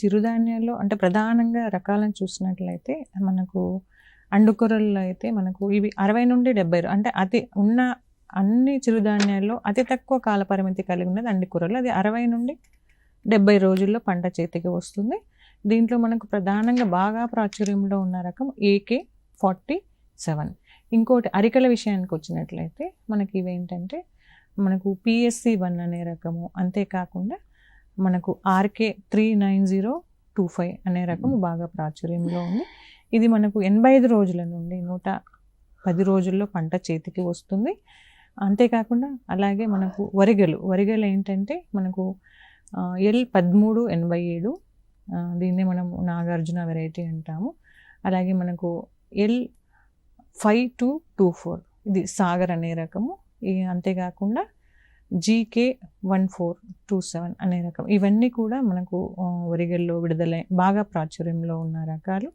చిరుధాన్యాల్లో అంటే ప్రధానంగా రకాలను చూసినట్లయితే మనకు అండుకొరల్లో అయితే మనకు ఇవి 60 నుండి 70 అంటే ఉన్న అన్ని చిరుధాన్యాల్లో అతి తక్కువ కాల పరిమితి కలిగి ఉన్నది అండుకొరలు. అది 60 నుండి 70 రోజుల్లో పంట చేతికి వస్తుంది. దీంట్లో మనకు ప్రధానంగా బాగా ప్రాచుర్యంలో ఉన్న రకం AK47. ఇంకోటి అరికల విషయానికి వచ్చినట్లయితే మనకి ఇవేంటంటే మనకు PSC1 అనే రకము, అంతేకాకుండా మనకు RK39025 అనే రకము బాగా ప్రాచుర్యంలో ఉంది. ఇది మనకు 85 రోజుల నుండి 110 రోజుల్లో పంట చేతికి వస్తుంది. అంతేకాకుండా అలాగే మనకు వరిగలు ఏంటంటే మనకు L1387, దీన్నే మనం నాగార్జున వెరైటీ అంటాము. అలాగే మనకు L5224, ఇది సాగర్ అనే రకము. అంతేకాకుండా GK1427 అనే రకం. ఇవన్నీ కూడా మనకు వరిగల్లో బాగా ప్రాచుర్యంలో ఉన్న రకాలు.